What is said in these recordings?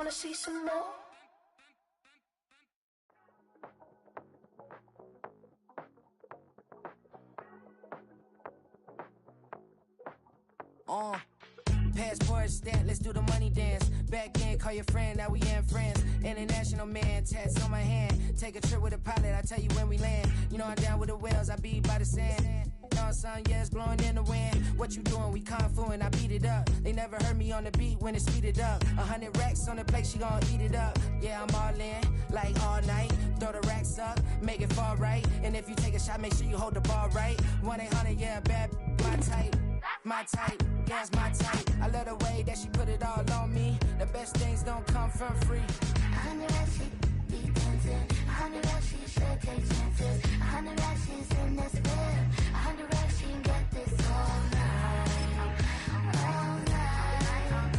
wanna see some more. Passport stamp, let's do the money dance. Back in, call your friend, now we in friends. International man, tats on my hand. Take a trip with a pilot, I tell you when we land. You know I'm down with the whales, I be by the sand. On sun, yeah, it's blowing in the wind. What you doing? We kung fu and I beat it up. They never heard me on the beat when it speeded up. 100 racks on the plate, she gon' eat it up. Yeah, I'm all in, like all night. Throw the racks up, make it fall right. And if you take a shot, make sure you hold the ball right. 1-800, yeah, bad, my type. My type, yeah, it's my type. I love the way that she put it all on me. The best things don't come from free. 100 racks, she be dancing. 100 racks, she should take chances. 100 racks, she's in this whip. 100 racks, she can get this all night. All night. All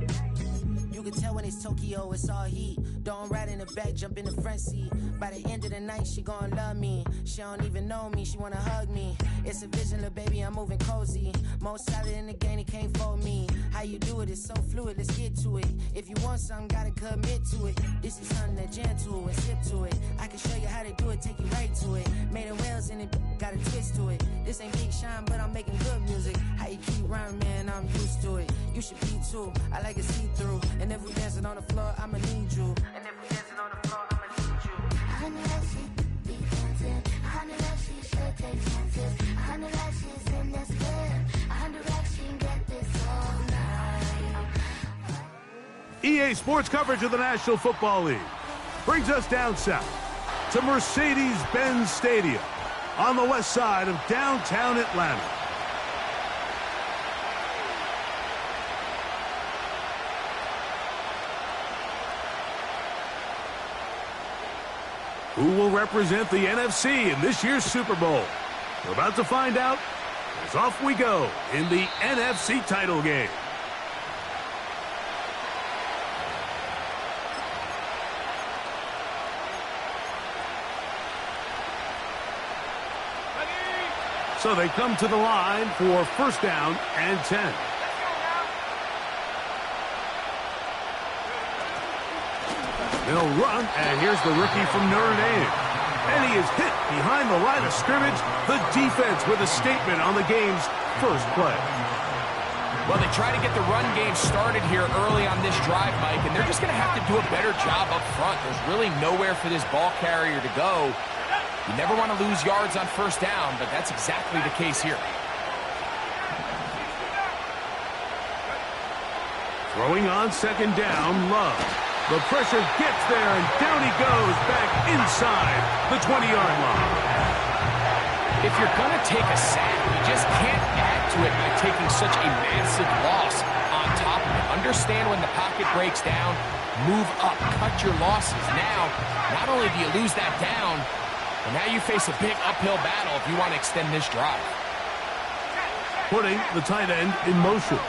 night. You can tell when it's Tokyo, it's all heat. Don't ride in the back, jump in the front seat. By the end of the night, she gon' love me. She don't even know me, she wanna hug me. It's a vision, little baby, I'm moving cozy. Most solid in the game, it can't fold me. How you do it, it's so fluid, let's get to it. If you want something, gotta commit to it. This is something that gentle and sip to it. I can show you how to do it, take you right to it. Made of whales and it got a twist to it. This ain't Big Shine, but I'm making good music. How you keep rhyming, man, I'm used to it. You should be too, I like it see-through. And if we dancing on the floor, I'ma need you. And if we dancing on the floor, I'ma need you. 100 racks, she be dancing. 100 racks, she should take chances. 100 racks, she's in this whip. 100 racks, she can get this all night. EA Sports coverage of the National Football League brings us down south to Mercedes-Benz Stadium on the west side of downtown Atlanta. Who will represent the NFC in this year's Super Bowl? We're about to find out as off we go in the NFC title game. So they come to the line for first down and 10. They'll run, and here's the rookie from Notre Dame. And he is hit behind the line of scrimmage. The defense with a statement on the game's first play. Well, they try to get the run game started here early on this drive, Mike, and they're just going to have to do a better job up front. There's really nowhere for this ball carrier to go. You never want to lose yards on first down, but that's exactly the case here. Throwing on second down, Love. The pressure gets there, and down he goes back inside the 20-yard line. If you're going to take a sack, you just can't add to it by taking such a massive loss on top of it. Understand when the pocket breaks down, move up, cut your losses. Now, not only do you lose that down, but now you face a big uphill battle if you want to extend this drive. Putting the tight end in motion.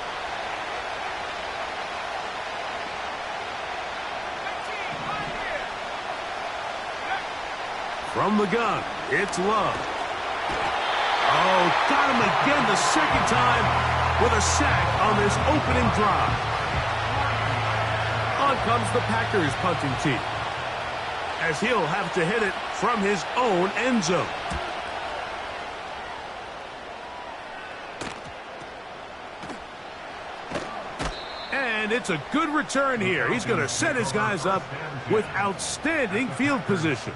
From the gun, it's Love. Oh, got him again the second time with a sack on this opening drive. On comes the Packers punting team, as he'll have to hit it from his own end zone. And it's a good return here. He's going to set his guys up with outstanding field position.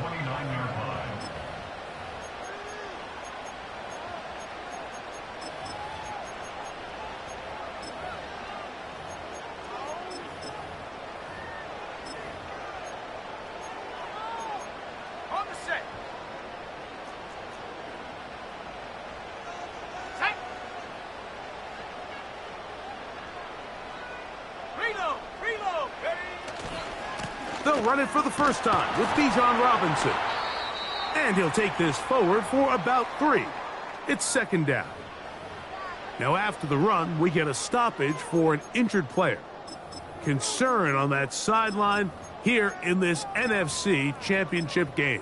They'll run it for the first time with Bijan Robinson. And he'll take this forward for about 3. It's second down. Now after the run, we get a stoppage for an injured player. Concern on that sideline here in this NFC Championship game.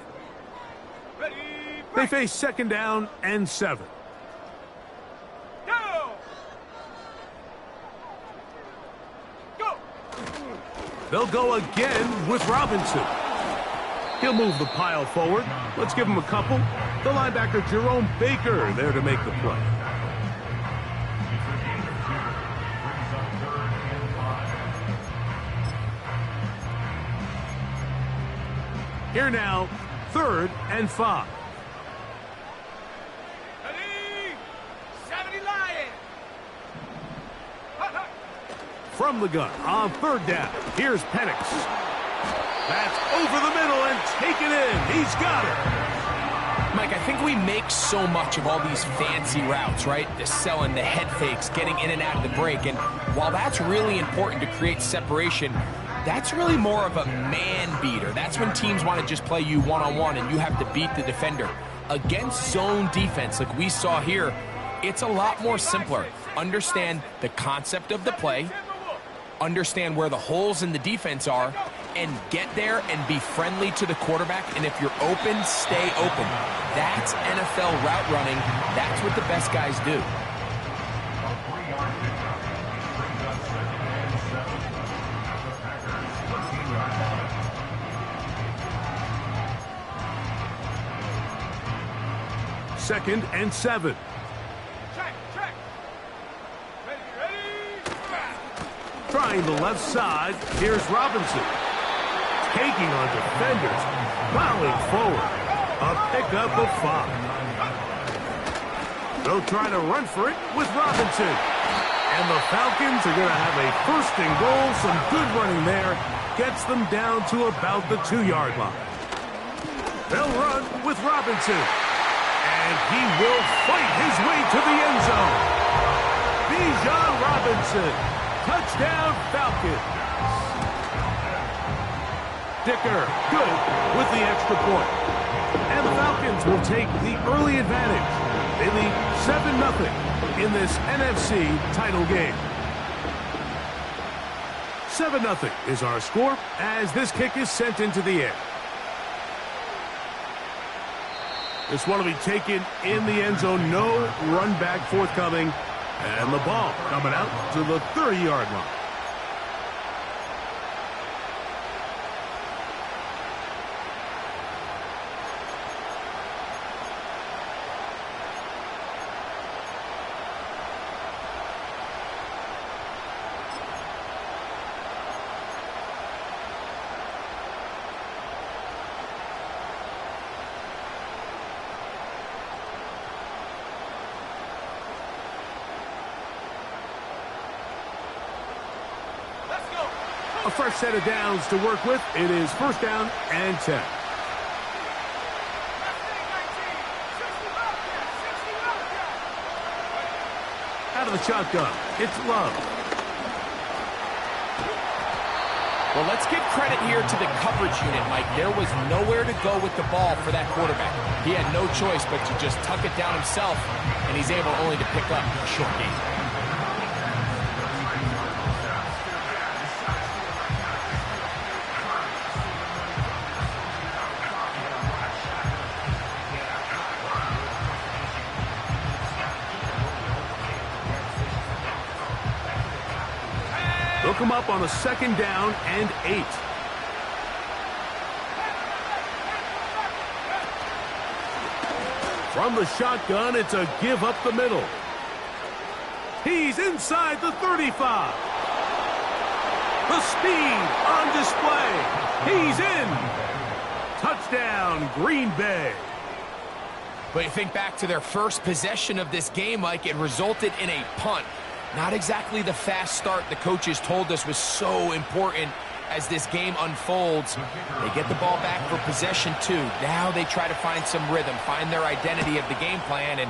They face second down and 7. They'll go again with Robinson. He'll move the pile forward. Let's give him a couple. The linebacker, Jerome Baker, there to make the play. Here now, 3rd and 5. From the gun on 3rd down, here's Penix. That's over the middle and taken in. He's got it. Mike, I think we make so much of all these fancy routes, right? The selling, the head fakes, getting in and out of the break. And while that's really important to create separation, that's really more of a man beater. That's when teams want to just play you one-on-one and you have to beat the defender. Against zone defense like we saw here, it's a lot more simpler. Understand the concept of the play, understand where the holes in the defense are, and get there and be friendly to the quarterback. And if you're open, stay open. That's NFL route running. That's what the best guys do. Second and 7. Trying the left side, here's Robinson. Taking on defenders, plowing forward. A pickup of 5. They'll try to run for it with Robinson. And the Falcons are going to have a 1st and goal. Some good running there. Gets them down to about the 2-yard line. They'll run with Robinson. And he will fight his way to the end zone. Bijan Robinson. Touchdown, Falcons. Dicker, good with the extra point. And the Falcons will take the early advantage. They lead 7-0 in this NFC title game. 7-0 is our score as this kick is sent into the air. This one will be taken in the end zone. No run back forthcoming. And the ball coming out to the 30-yard line. A fresh set of downs to work with. It is 1st down and 10. Out of the shotgun, it's Love. Well, let's give credit here to the coverage unit, Mike. There was nowhere to go with the ball for that quarterback. He had no choice but to just tuck it down himself, and he's able only to pick up a short gain. They'll come up on a 2nd down and 8. From the shotgun, it's a give up the middle. He's inside the 35. The speed on display. He's in. Touchdown, Green Bay. But you think back to their first possession of this game, Mike, it resulted in a punt. Not exactly the fast start the coaches told us was so important as this game unfolds. They get the ball back for possession 2. Now they try to find some rhythm, find their identity of the game plan, and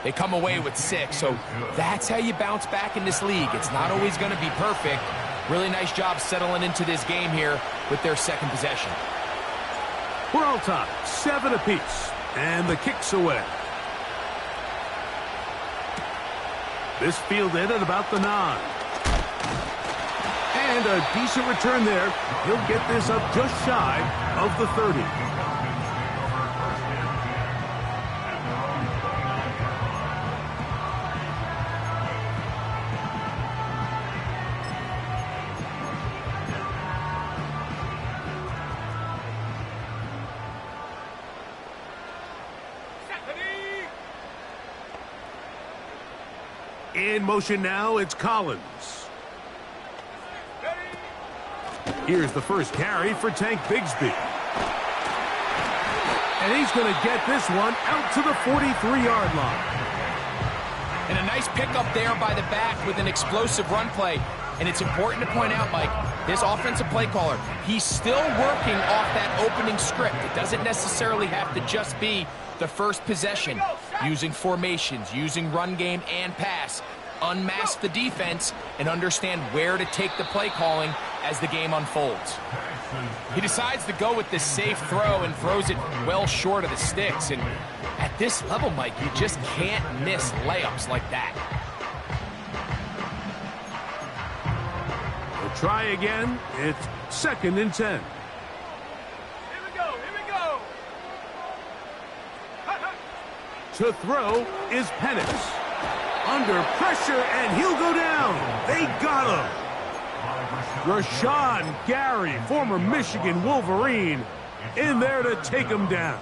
they come away with 6. So that's how you bounce back in this league. It's not always going to be perfect. Really nice job settling into this game here with their 2nd possession. We're all tied, 7 apiece, and the kick's away. This fielded at about the 9. And a decent return there. He'll get this up just shy of the 30. In motion now, it's Collins. Here's the first carry for Tank Bigsby. And he's going to get this one out to the 43-yard line. And a nice pickup there by the back with an explosive run play. And it's important to point out, Mike, this offensive play caller, he's still working off that opening script. It doesn't necessarily have to just be the first possession. Using formations, using run game and pass. Unmask the defense and understand where to take the play calling as the game unfolds. He decides to go with this safe throw and throws it well short of the sticks. And at this level, Mike, you just can't miss layups like that. We'll try again. It's 2nd and 10. Here we go. To throw is Penix. Under pressure, and he'll go down. They got him. Rashawn Gary, former Michigan Wolverine, in there to take him down.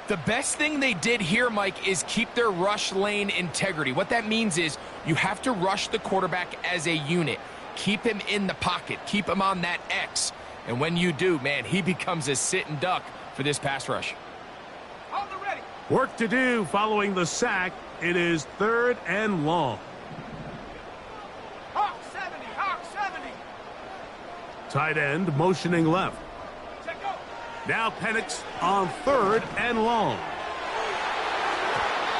The best thing they did here, Mike, is keep their rush lane integrity. What that means is you have to rush the quarterback as a unit. Keep him in the pocket. Keep him on that X. And when you do, man, he becomes a sitting duck for this pass rush. Work to do following the sack. It is 3rd and long. Hawk 70. Tight end motioning left. Now Penix on 3rd and long.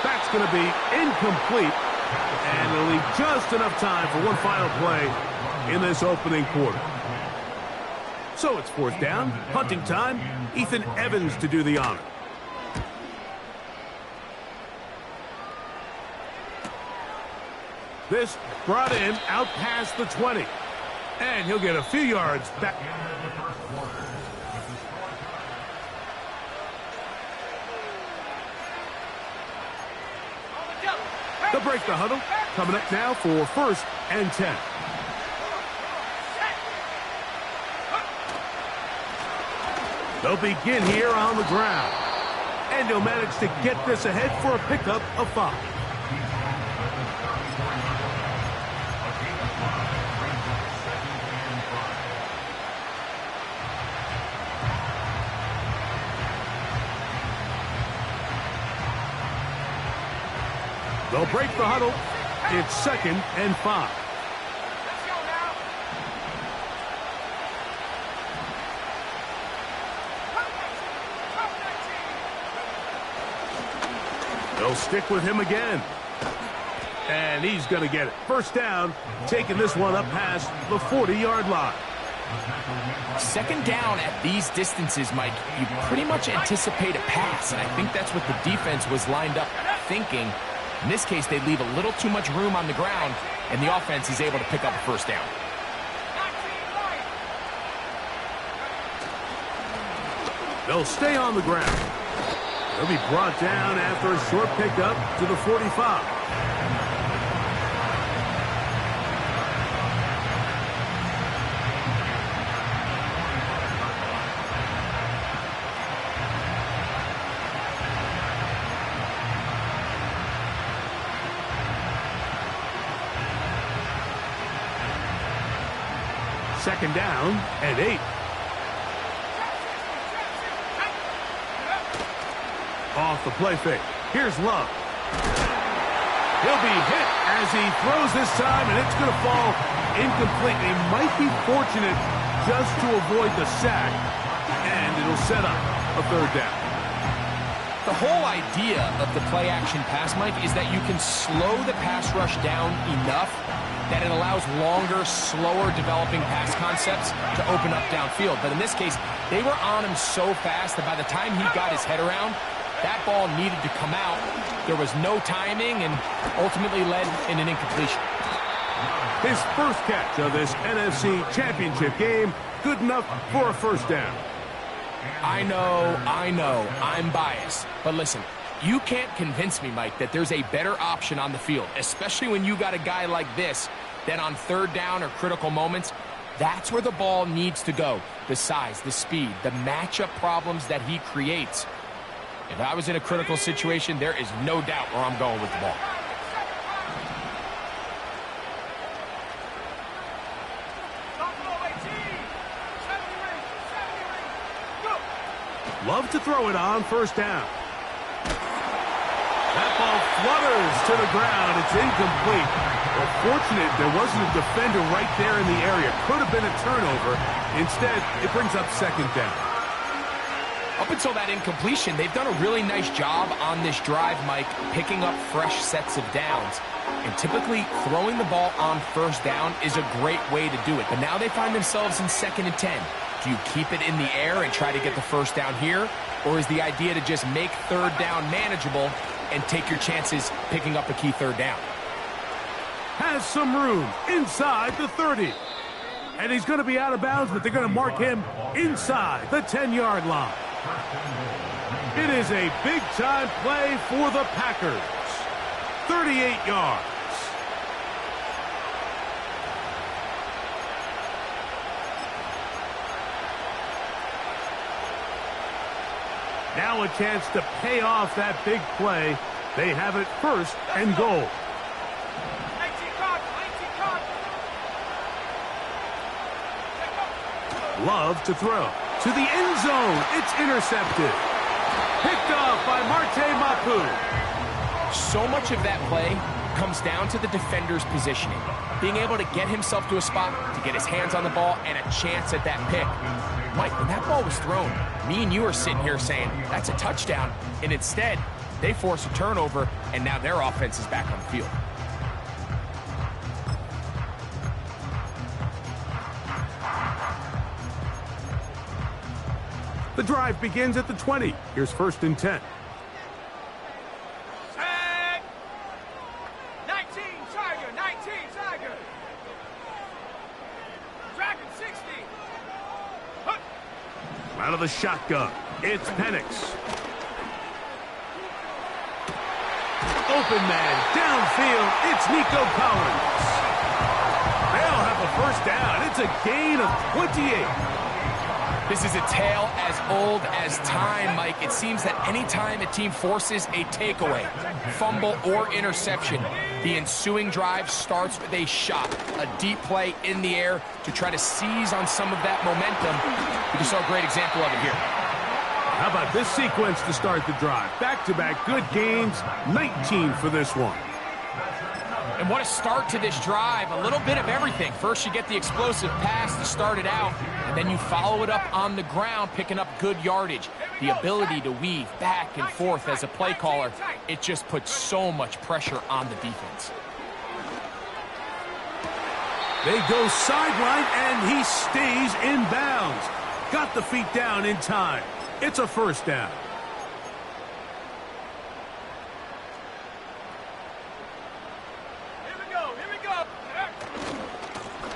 That's going to be incomplete. And it'll leave just enough time for one final play in this opening quarter. So it's 4th down, punting time. Ethan Evans to do the honor. This brought in out past the 20. And he'll get a few yards back. They'll break the huddle. Coming up now for 1st and 10. They'll begin here on the ground. And he'll manage to get this ahead for a pickup of 5. They'll break the huddle. It's 2nd and 5. Let's go now. They'll stick with him again. And he's going to get it. 1st down, taking this one up past the 40-yard line. 2nd down at these distances, Mike, you pretty much anticipate a pass. And I think that's what the defense was lined up thinking. In this case, they leave a little too much room on the ground, and the offense is able to pick up a 1st down. They'll stay on the ground. They'll be brought down after a short pickup to the 45. Second down and 8. Off the play fake. Here's Love. He'll be hit as he throws this time, and it's going to fall incomplete. He might be fortunate just to avoid the sack, and it'll set up a 3rd down. The whole idea of the play-action pass, Mike, is that you can slow the pass rush down enough that it allows longer, slower developing pass concepts to open up downfield. But in this case, they were on him so fast that by the time he got his head around, that ball needed to come out. There was no timing and ultimately led in an incompletion. His first catch of this NFC Championship game, good enough for a 1st down. I know, I'm biased. But listen, you can't convince me, Mike, that there's a better option on the field, especially when you got a guy like this, that on 3rd down or critical moments, that's where the ball needs to go. The size, the speed, the matchup problems that he creates. If I was in a critical situation, there is no doubt where I'm going with the ball. Love to throw it on first down. That ball flutters to the ground. It's incomplete. Well, fortunate there wasn't a defender right there in the area. Could have been a turnover. Instead, it brings up second down. Up until that incompletion, they've done a really nice job on this drive, Mike, picking up fresh sets of downs. And typically, throwing the ball on first down is a great way to do it. But now they find themselves in 2nd and 10. Do you keep it in the air and try to get the first down here? Or is the idea to just make third down manageable and take your chances picking up a key third down? Has some room inside the 30. And he's going to be out of bounds, but they're going to mark him inside the 10-yard line. It is a big-time play for the Packers. 38 yards. Now a chance to pay off that big play. They have it 1st and goal. 19 card, 19 card. Love to throw. To the end zone. It's intercepted. Picked off by Marte Mapu. So much of that play comes down to the defender's positioning. Being able to get himself to a spot, to get his hands on the ball, and a chance at that pick. Mike, when that ball was thrown, me and you are sitting here saying, that's a touchdown. And instead, they force a turnover, and now their offense is back on the field. The drive begins at the 20. Here's 1st and 10. Set. 19 Tiger, 19 Tiger. Dragon 60. Hup. Out of the shotgun, it's Penix. Open man, downfield, it's Nico Collins. They'll have a first down. It's a gain of 28. This is a tale as old as time, Mike. It seems that anytime a team forces a takeaway, fumble, or interception, the ensuing drive starts with a shot, a deep play in the air to try to seize on some of that momentum. We just saw a great example of it here. How about this sequence to start the drive? Back-to-back good gains, 19 for this one. And what a start to this drive. A little bit of everything. First, you get the explosive pass to start it out, and then you follow it up on the ground, picking up good yardage. The ability to weave back and forth as a play caller, it just puts so much pressure on the defense. They go sideline, and he stays in bounds. Got the feet down in time. It's a first down.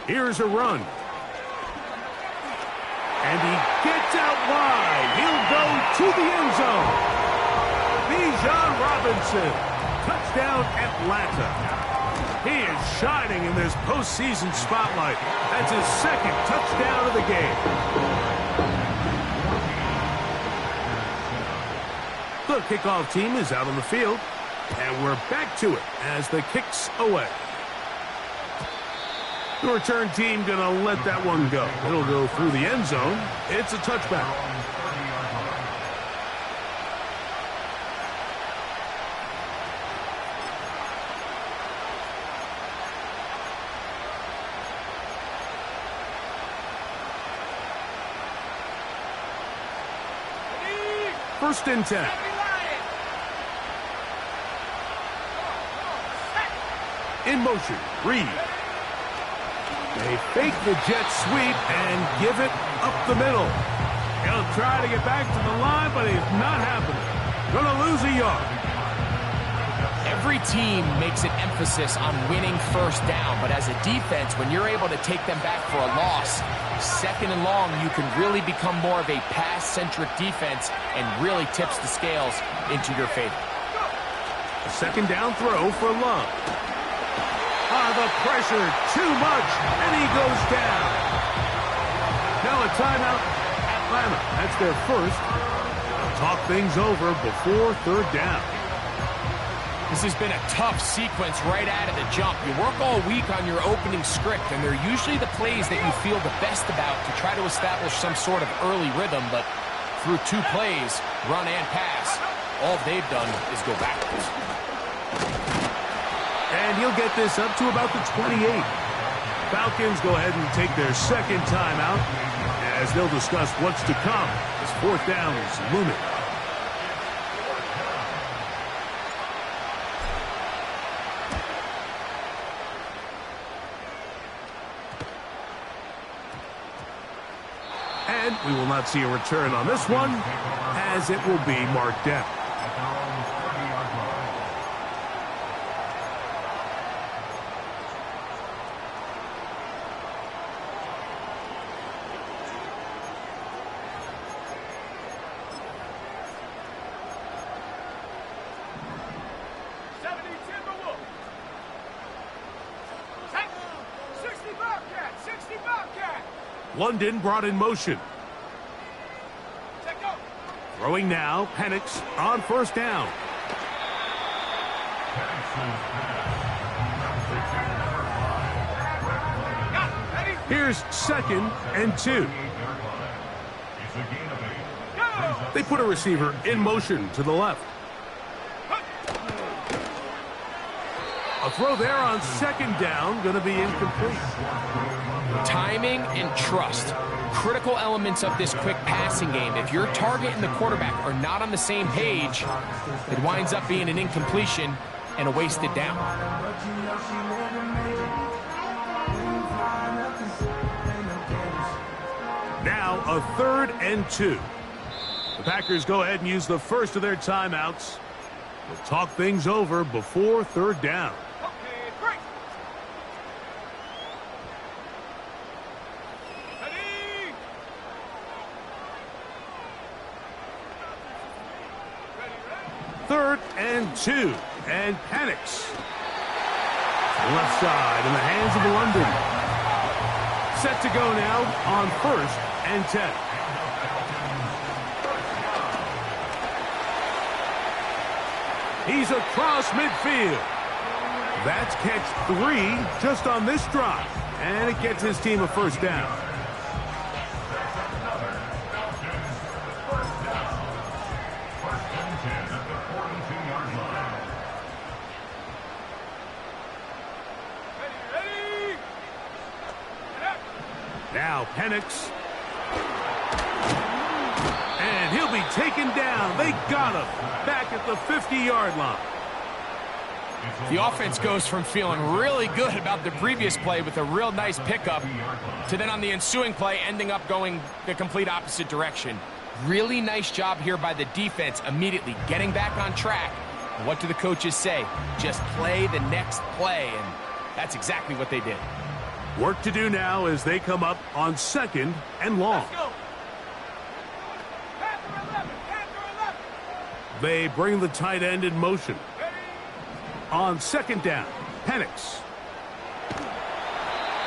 Here's a run. And he gets out wide. He'll go to the end zone. Bijan Robinson. Touchdown, Atlanta. He is shining in this postseason spotlight. That's his 2nd touchdown of the game. The kickoff team is out on the field. And we're back to it as the kick's away. The return team going to let that one go. It'll go through the end zone. It's a touchback. First and 10. In motion, Reed. They fake the jet sweep and give it up the middle. He'll try to get back to the line, but it's not happening. Gonna lose a yard. Every team makes an emphasis on winning first down, but as a defense, when you're able to take them back for a loss, 2nd and long, you can really become more of a pass-centric defense and really tips the scales into your favor. A 2nd down throw for Love. The pressure, too much, and he goes down. Now a timeout, Atlanta. That's their first. They'll talk things over before 3rd down. This has been a tough sequence right out of the jump. You work all week on your opening script, and they're usually the plays that you feel the best about to try to establish some sort of early rhythm, but through 2 plays, run and pass. All they've done is go backwards. And he'll get this up to about the 28. Falcons go ahead and take their second timeout as they'll discuss what's to come as 4th down is looming. And we will not see a return on this one, as it will be marked down. London brought in motion. Throwing now, Penix on 1st down. Here's 2nd and 2. They put a receiver in motion to the left. A throw there on 2nd down, going to be incomplete. Timing and trust, critical elements of this quick passing game. If your target and the quarterback are not on the same page, it winds up being an incompletion and a wasted down. Now a 3rd and 2. The Packers go ahead and use the first of their timeouts. We'll talk things over before 3rd down. Third and 2, and Penix. Left side in the hands of London. Set to go now on 1st and 10. He's across midfield. That's catch 3 just on this drive, and it gets his team a 1st down. Now Penix. And he'll be taken down. They got him back at the 50-yard line. The offense goes from feeling really good about the previous play with a real nice pickup to then on the ensuing play ending up going the complete opposite direction. Really nice job here by the defense immediately getting back on track. And what do the coaches say? Just play the next play, and that's exactly what they did. Work to do now as they come up on 2nd and long. They bring the tight end in motion. On 2nd down, Penix.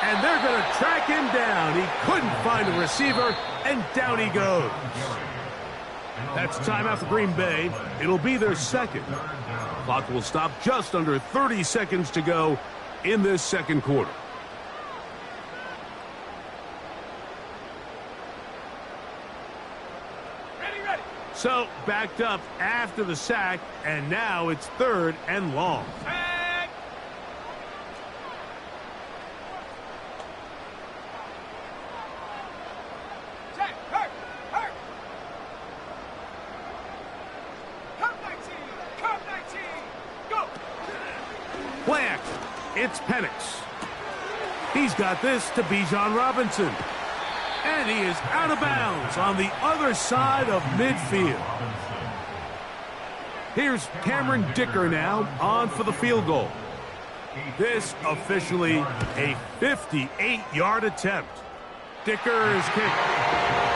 And they're going to track him down. He couldn't find a receiver, and down he goes. That's timeout for Green Bay. It'll be their 2nd. Clock will stop just under 30 seconds to go in this 2nd quarter. So, backed up after the sack, and now it's 3rd and long. Play action. It's Penix. He's got this to Bijan Robinson. And he is out of bounds on the other side of midfield. Here's Cameron Dicker now on for the field goal. This officially a 58-yard attempt. Dicker's kick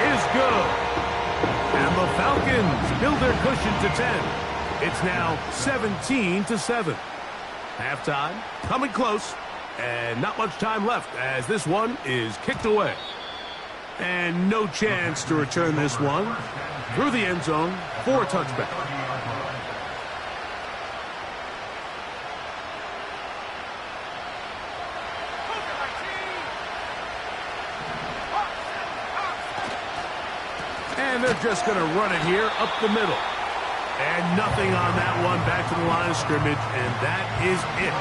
is good. And the Falcons build their cushion to 10. It's now 17-7. Halftime coming close, and not much time left as this one is kicked away. And no chance to return this one through the end zone for a touchback. And And they're just going to run it here up the middle. And nothing on that one, back to the line of scrimmage, and that is it.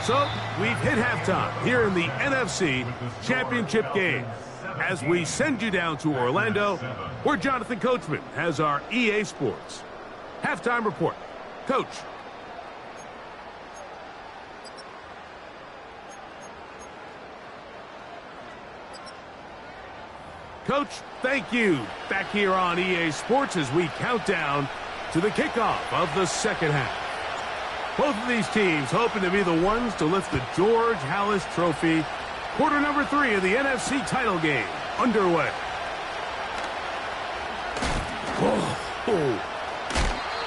So, we've hit halftime here in the NFC Championship game. As we send you down to Orlando, where Jonathan Coachman has our EA Sports halftime report. Coach. Coach, thank you. Back here on EA Sports as we count down to the kickoff of the second half. Both of these teams hoping to be the ones to lift the George Halas Trophy. Quarter number 3 of the NFC title game underway.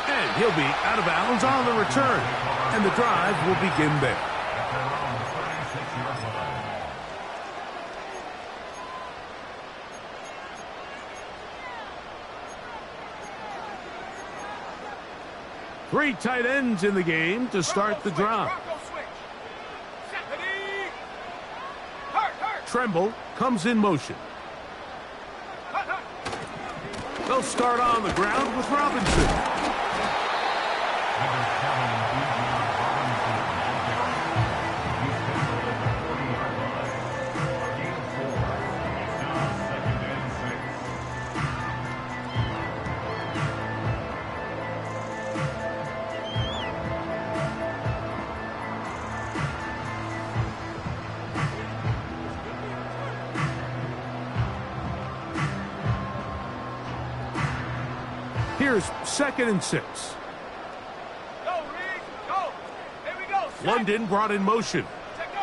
And he'll be out of bounds on the return. And the drive will begin there. Three tight ends in the game to start the drive. Tremble comes in motion. They'll start on the ground with Robinson. Here's 2nd and 6. Go, Reed, go. Here we go. Set. London brought in motion. Set, go.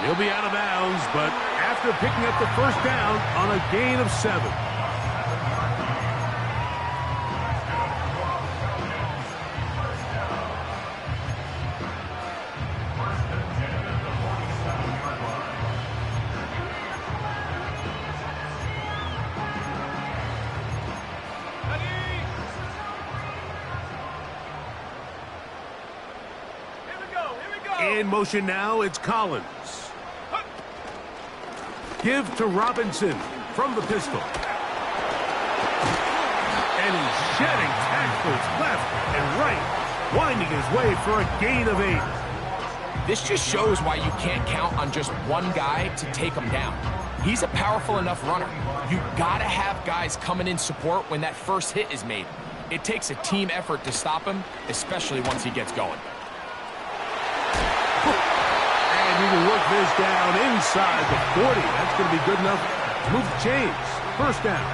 He'll be out of bounds, but after picking up the first down on a gain of 7. In motion now, it's Collins. Give to Robinson from the pistol. And he's shedding tackles left and right, winding his way for a gain of 8. This just shows why you can't count on just one guy to take him down. He's a powerful enough runner. You gotta have guys coming in support when that first hit is made. It takes a team effort to stop him, especially once he gets going. And he will work this down inside the 40. That's going to be good enough to move the chains. First down.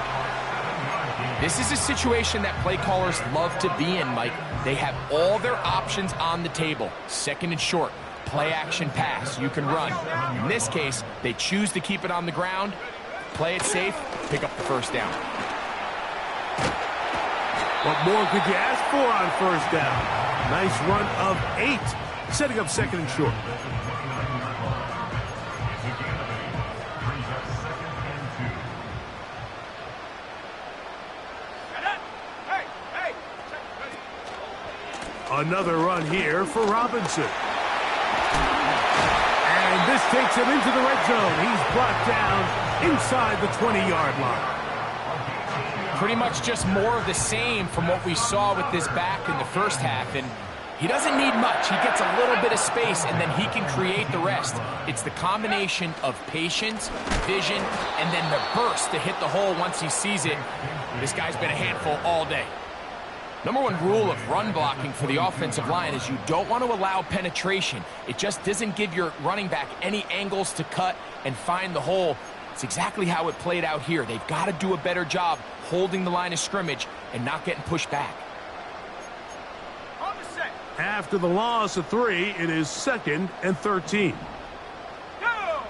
This is a situation that play callers love to be in, Mike. They have all their options on the table. 2nd and short, play action pass. You can run. In this case, they choose to keep it on the ground, play it safe, pick up the first down. What more could you ask for on first down? Nice run of 8, setting up 2nd and short. Another run here for Robinson. And this takes him into the red zone. He's brought down inside the 20-yard line. Pretty much just more of the same from what we saw with this back in the first half. And he doesn't need much. He gets a little bit of space, and then he can create the rest. It's the combination of patience, vision, and then the burst to hit the hole once he sees it. This guy's been a handful all day. Number one rule of run blocking for the offensive line is you don't want to allow penetration. It just doesn't give your running back any angles to cut and find the hole. It's exactly how it played out here. They've got to do a better job holding the line of scrimmage and not getting pushed back. On the set. After the loss of 3, it is 2nd and 13. Go.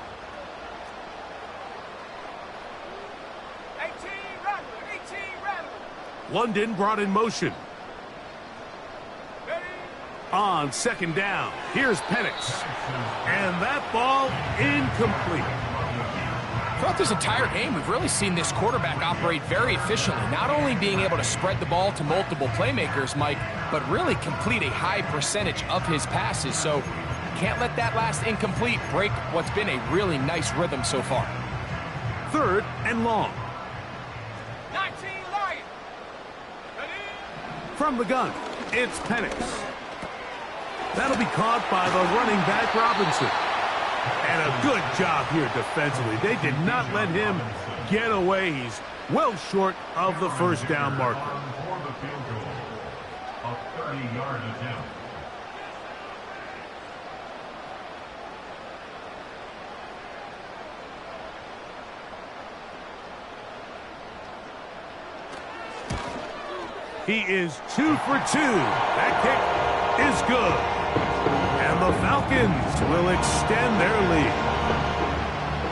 18 Rattler. 18 Rattler. London brought in motion. Ready. On 2nd down, here's Penix. And that ball incomplete. Throughout this entire game, we've really seen this quarterback operate very efficiently, not only being able to spread the ball to multiple playmakers, Mike, but really complete a high percentage of his passes. So can't let that last incomplete break what's been a really nice rhythm so far. 3rd and long. 19 Lions. From the gun, it's Penix. That'll be caught by the running back Robinson. And a good job here defensively. They did not let him get away. He's well short of the first down marker. A 30-yard attempt. He is 2 for 2. That kick is good. And the Falcons will extend their lead.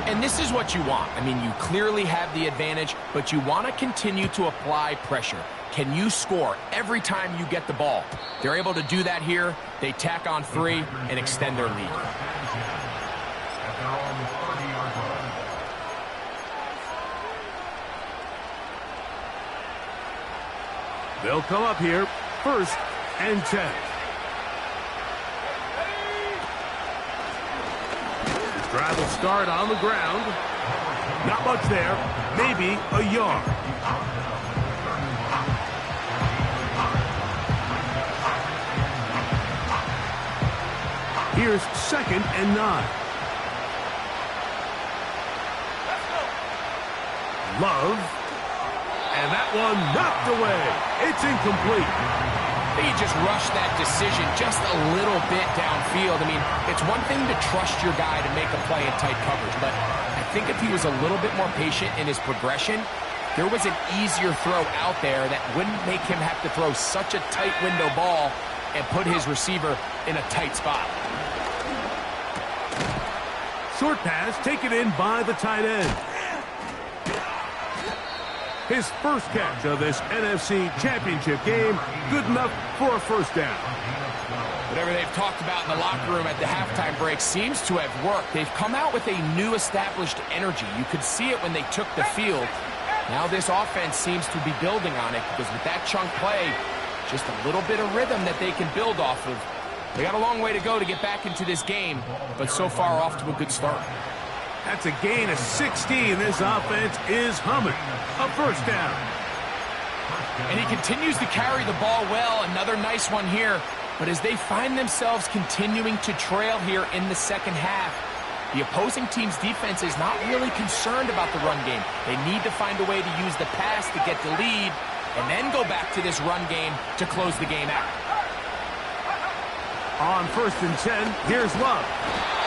And this is what you want. I mean, you clearly have the advantage, but you want to continue to apply pressure. Can you score every time you get the ball? They're able to do that here. They tack on 3 and extend their lead. They'll come up here, 1st and 10. The drive will start on the ground. Not much there, maybe a yard. Here's 2nd and 9. Love. And that one knocked away. It's incomplete. They just rushed that decision just a little bit downfield. I mean, it's one thing to trust your guy to make a play in tight coverage, but I think if he was a little bit more patient in his progression, there was an easier throw out there that wouldn't make him have to throw such a tight window ball and put his receiver in a tight spot. Short pass taken in by the tight end. His first catch of this NFC Championship game, good enough for a first down. Whatever they've talked about in the locker room at the halftime break seems to have worked. They've come out with a new established energy. You could see it when they took the field. Now this offense seems to be building on it because with that chunk play, just a little bit of rhythm that they can build off of. They got a long way to go to get back into this game, but so far off to a good start. That's a gain of 16. This offense is humming. A first down. And he continues to carry the ball well. Another nice one here. But as they find themselves continuing to trail here in the second half, the opposing team's defense is not really concerned about the run game. They need to find a way to use the pass to get the lead and then go back to this run game to close the game out. On 1st and 10, here's Love.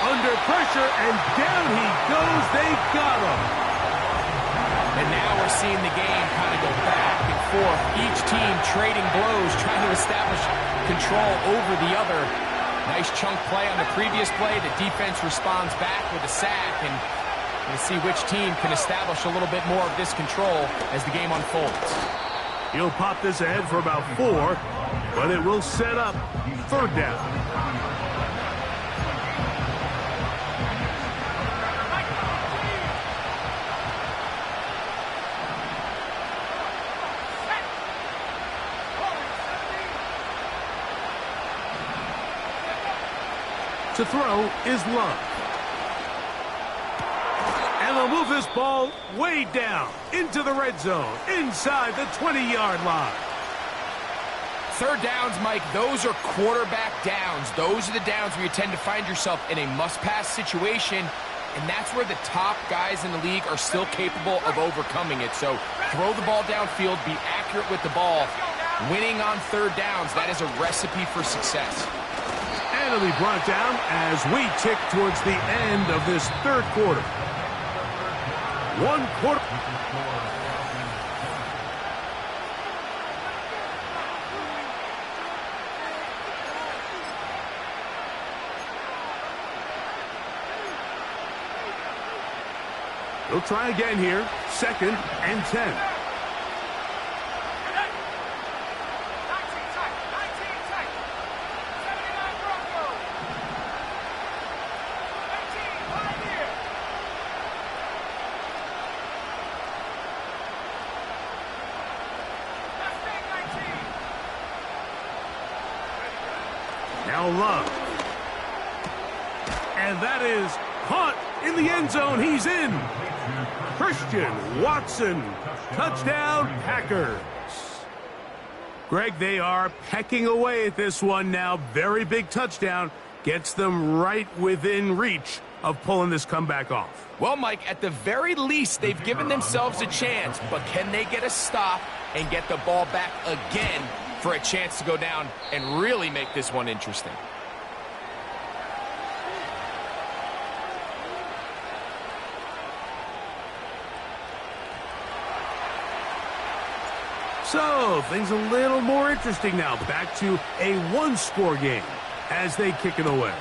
Under pressure, and down he goes. They got him. And now we're seeing the game kind of go back and forth. Each team trading blows, trying to establish control over the other. Nice chunk play on the previous play. The defense responds back with a sack, and we'll see which team can establish a little bit more of this control as the game unfolds. He'll pop this ahead for about 4, but it will set up 3rd down. To throw is Love. And they'll move this ball way down into the red zone, inside the 20-yard line. 3rd downs, Mike, those are quarterback downs. Those are the downs where you tend to find yourself in a must-pass situation, and that's where the top guys in the league are still capable of overcoming it. So throw the ball downfield, be accurate with the ball. Winning on 3rd downs, that is a recipe for success. And it'll be brought down as we tick towards the end of this 3rd quarter. 1 quarter. They'll try again here. 2nd and 10. Now Love. And that is caught in the end zone. He's in. Christian Watson. Touchdown, Packers. Greg, they are pecking away at this one now. Very big touchdown. Gets them right within reach of pulling this comeback off. Well, Mike, at the very least, they've given themselves a chance, but can they get a stop and get the ball back again for a chance to go down and really make this one interesting? So, things a little more interesting now. Back to a one-score game as they kick it away.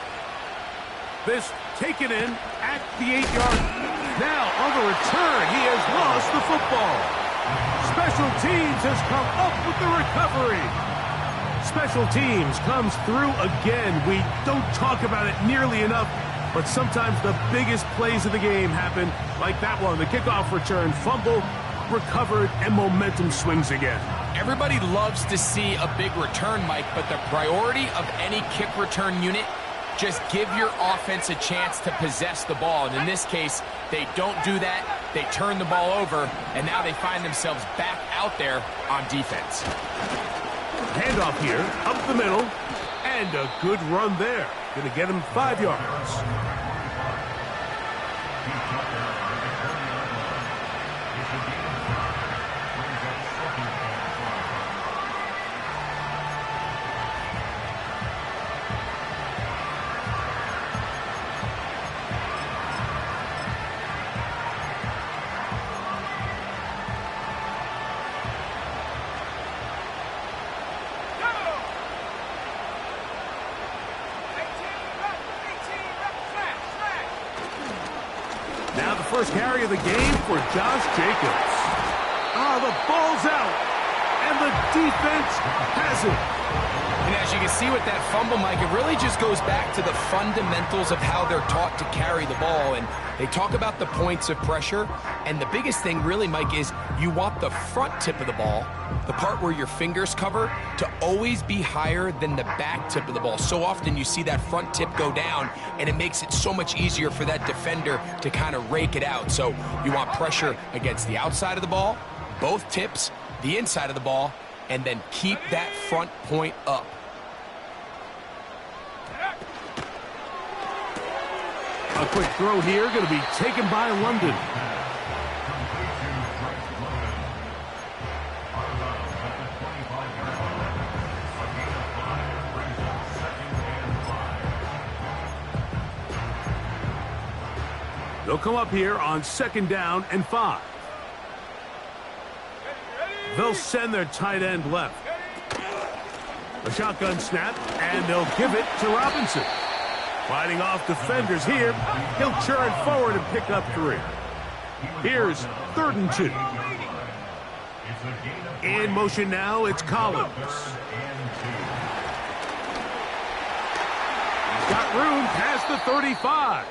This taken in at the 8-yard. Now, on the return, he has lost the football. Special Teams has come up with the recovery. Special Teams comes through again. We don't talk about it nearly enough, but sometimes the biggest plays of the game happen like that one. The kickoff return, fumble, recovered, and momentum swings again. Everybody loves to see a big return, Mike, but the priority of any kick return unit, just give your offense a chance to possess the ball. And in this case, they don't do that. They turn the ball over, and now they find themselves back out there on defense. Handoff here, up the middle, and a good run there. Going to get him 5 yards. Now the first carry of the game for Josh Jacobs. Oh, the ball's out, and the defense has it. And as you can see with that fumble, Mike, it really just goes back to the fundamentals of how they're taught to carry the ball. And they talk about the points of pressure. And the biggest thing really, Mike, is you want the front tip of the ball, the part where your fingers cover, to always be higher than the back tip of the ball. So often you see that front tip go down, and it makes it so much easier for that defender to kind of rake it out. So you want pressure against the outside of the ball, both tips, the inside of the ball, and then keep that front point up. A quick throw here, going to be taken by London. They'll come up here on 2nd down and 5. They'll send their tight end left. A shotgun snap, and they'll give it to Robinson. Fighting off defenders here. He'll churn forward and pick up 3. Here's 3rd and 2. In motion now, it's Collins. He's got room past the 35.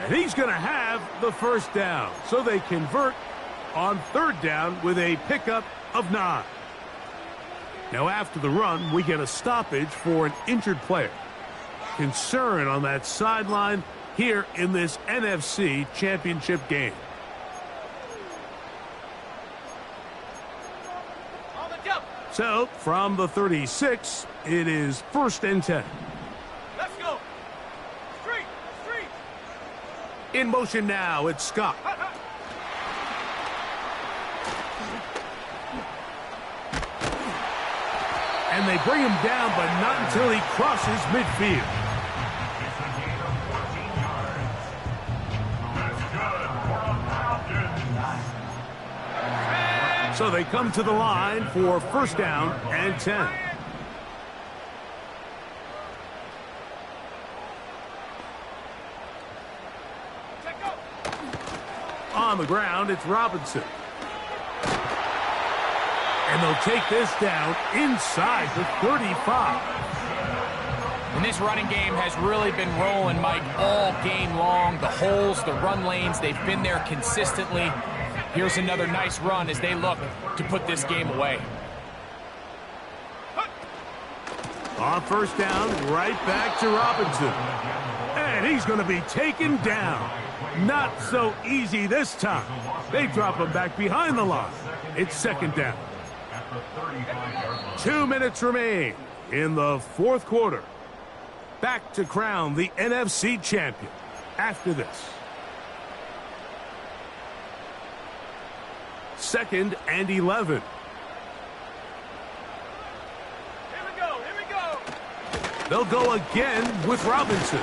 And he's going to have the first down. So they convert on 3rd down with a pickup of 9. Now after the run, we get a stoppage for an injured player. Concern on that sideline here in this NFC Championship game. So from the 36, it is 1st and 10. Let's go. Street. In motion now, it's Scott. And they bring him down, but not until he crosses midfield. So they come to the line for 1st down and 10. On the ground, it's Robinson. And they'll take this down inside the 35. And this running game has really been rolling, Mike, all game long. The holes, the run lanes, they've been there consistently. Here's another nice run as they look to put this game away. On first down, right back to Robinson. And he's going to be taken down. Not so easy this time. They drop him back behind the line. It's second down. 2 minutes remain in the fourth quarter. Back to crown the NFC champion after this. 2nd and 11. They'll go again with Robinson.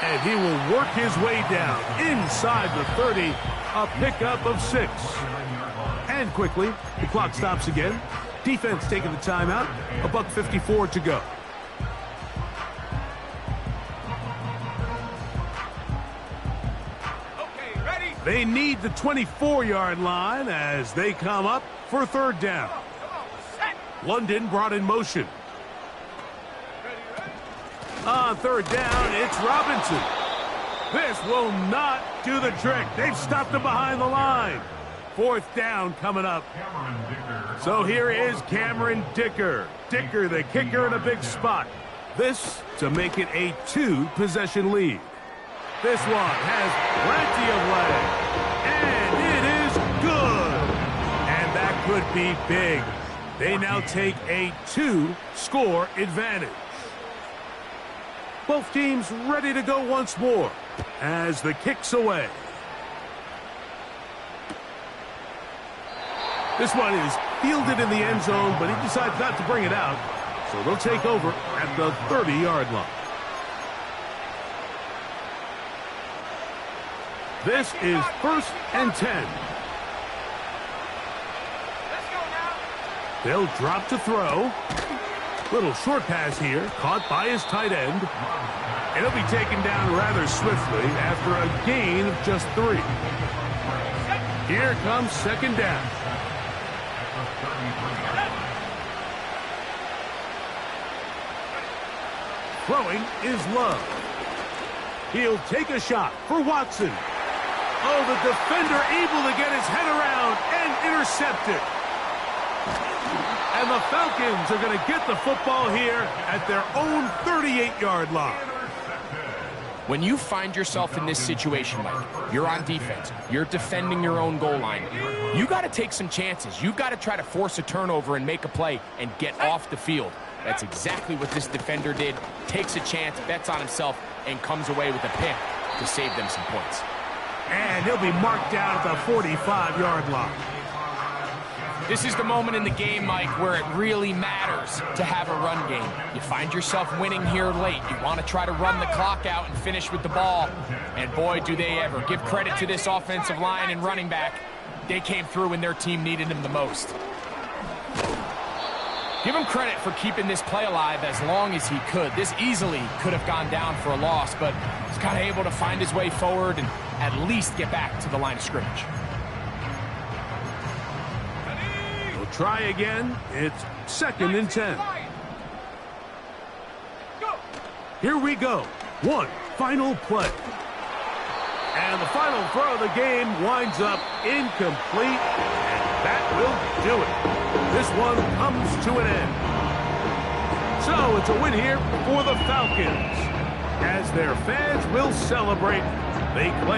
And he will work his way down inside the 30. A pickup of 6. And quickly, the clock stops again. Defense taking the timeout. $1:54 to go. Okay, ready? They need the 24-yard line as they come up for third down. Come on, set. London brought in motion. On third down, it's Robinson. This will not do the trick. They've stopped him behind the line. Fourth down coming up. So here is Cameron Dicker. Dicker, the kicker, in a big spot. This to make it a 2-possession lead. This one has plenty of leg. And it is good. And that could be big. They now take a 2-score advantage. Both teams ready to go once more as the kick's away. This one is fielded in the end zone, but he decides not to bring it out. So they'll take over at the 30-yard line. This is 1st and 10. Let's go now. They'll drop to throw. Little short pass here, caught by his tight end. And he'll be taken down rather swiftly after a gain of just 3. Here comes second down. Throwing is Love. He'll take a shot for Watson. Oh, the defender able to get his head around and intercept it. And the Falcons are going to get the football here at their own 38-yard line. When you find yourself in this situation, Mike, you're on defense, you're defending your own goal line, you got to take some chances. You've got to try to force a turnover and make a play and get off the field. That's exactly what this defender did. Takes a chance, bets on himself, and comes away with a pick to save them some points. And he'll be marked down at the 45-yard line. This is the moment in the game, Mike, where it really matters to have a run game. You find yourself winning here late. You want to try to run the clock out and finish with the ball. And boy, do they ever. Give credit to this offensive line and running back. They came through when their team needed them the most. Give him credit for keeping this play alive as long as he could. This easily could have gone down for a loss, but he's kind of able to find his way forward and at least get back to the line of scrimmage. Try again. It's 2nd and 10. Here we go. One final play. And the final throw of the game winds up incomplete. And that will do it. This one comes to an end. So it's a win here for the Falcons. As their fans will celebrate, they claim